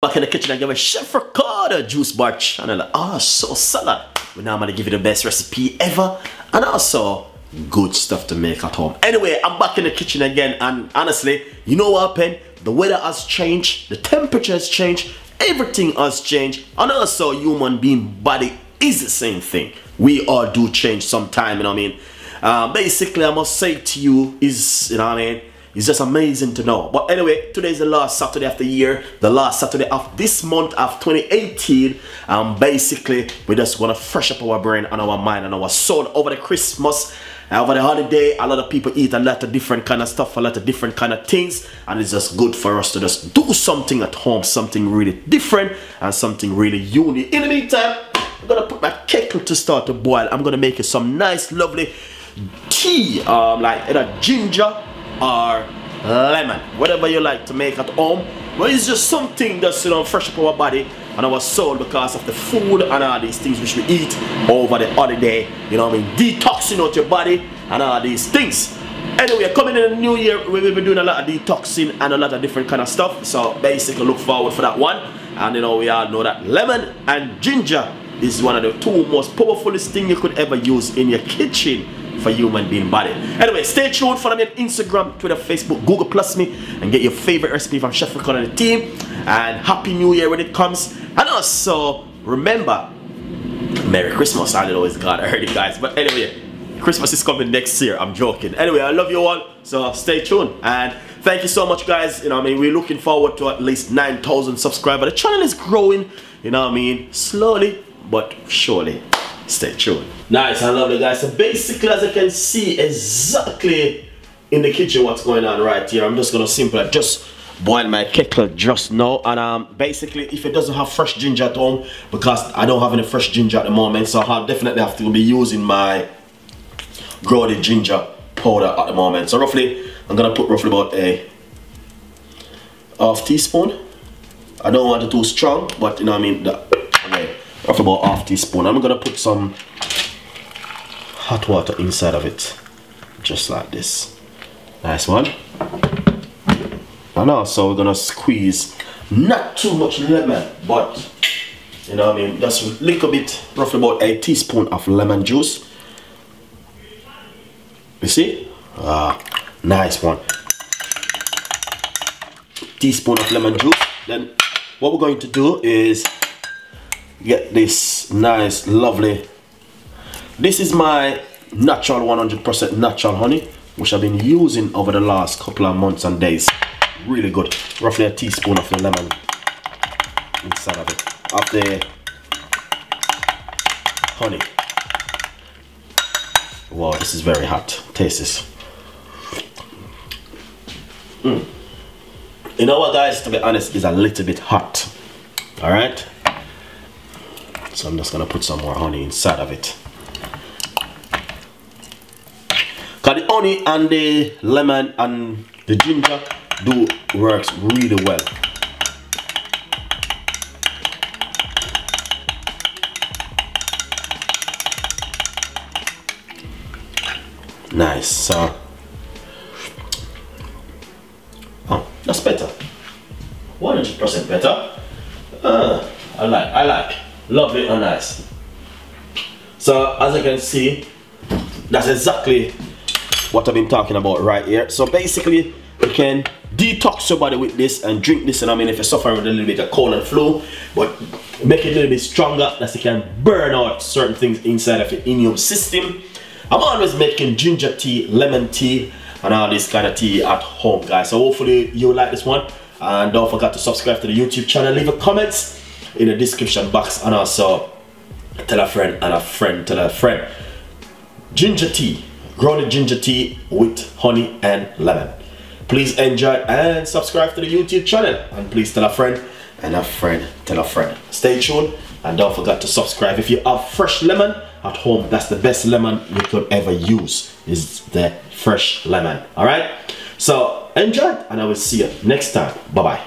back in the kitchen and give a Chef Ricardo juice bar channel. So salad. We normally give you the best recipe ever, and also good stuff to make at home. Anyway, I'm back in the kitchen again, and honestly, you know what happened? The weather has changed, the temperature has changed, everything has changed, and also human being body is the same thing. We all do change sometime, you know what I mean? Basically, I must say to you is, you know what I mean, it's just amazing to know. But anyway, today is the last Saturday of the year, the last Saturday of this month of 2018. Basically, we're just gonna fresh up our brain and our mind and our soul over the Christmas, over the holiday. A lot of people eat a lot of different kind of stuff, a lot of different kind of things, and it's just good for us to just do something at home, something really different and something really unique. In the meantime, I'm gonna put my kettle to start to boil. I'm gonna make you some nice, lovely tea, like either ginger or lemon, whatever you like to make at home. But it's just something that's, you know, fresh up our body and our soul because of the food and all these things which we eat over the holiday, you know what I mean, detoxing out your body and all these things. Anyway, coming in the new year, we will be doing a lot of detoxing and a lot of different kind of stuff, so basically look forward for that one. And you know, we all know that lemon and ginger is one of the two most powerfulest things you could ever use in your kitchen for human being body. Anyway, stay tuned. Follow me on Instagram, Twitter, Facebook, Google Plus me, and get your favorite recipe from Chef Ricardo and the team. And Happy New Year when it comes. And also, remember, Merry Christmas. I don't know, it's God, I heard it, guys. But anyway, Christmas is coming next year. I'm joking. Anyway, I love you all, so stay tuned. And thank you so much, guys. You know what I mean, we're looking forward to at least 9,000 subscribers. The channel is growing, you know what I mean, slowly but surely. Stay tuned. Nice and lovely, guys. So basically, as you can see exactly in the kitchen what's going on right here, I'm just gonna simply just boil my kettle just now. And basically, if it doesn't have fresh ginger at home, because I don't have any fresh ginger at the moment, so I'll definitely have to be using my grounded ginger powder at the moment. So roughly, I'm gonna put roughly about a half teaspoon. I don't want it too strong, but you know what I mean, roughly about half teaspoon. I'm gonna put some hot water inside of it, just like this. Nice one. And also we're gonna squeeze not too much lemon, but you know what I mean, just a little bit, roughly about a teaspoon of lemon juice. You see? Nice one. Teaspoon of lemon juice. Then what we're going to do is get this nice, lovely. This is my natural 100% natural honey, which I've been using over the last couple of months and days. Really good. Roughly a teaspoon of the lemon inside of it, of the honey. Wow, this is very hot. Taste this. You know what, guys, to be honest, it's a little bit hot. Alright, so I'm just gonna put some more honey inside of it. Cause the honey and the lemon and the ginger works really well. Nice. So that's better. 100% better. I like. Lovely and nice. So as you can see, that's exactly what I've been talking about right here. So basically, you can detox your body with this and drink this. And I mean, if you're suffering with a little bit of cold and flu, but make it a little bit stronger, that you can burn out certain things inside of your immune system. I'm always making ginger tea, lemon tea, and all this kind of tea at home, guys. So hopefully you like this one. And don't forget to subscribe to the YouTube channel. Leave a comments in the description box, and also tell a friend and a friend tell a friend. Ginger tea, grounded ginger tea with honey and lemon. Please enjoy and subscribe to the YouTube channel, and please tell a friend and a friend tell a friend. Stay tuned and don't forget to subscribe. If you have fresh lemon at home, that's the best lemon you could ever use, is the fresh lemon. All right, so enjoy, and I will see you next time. Bye bye.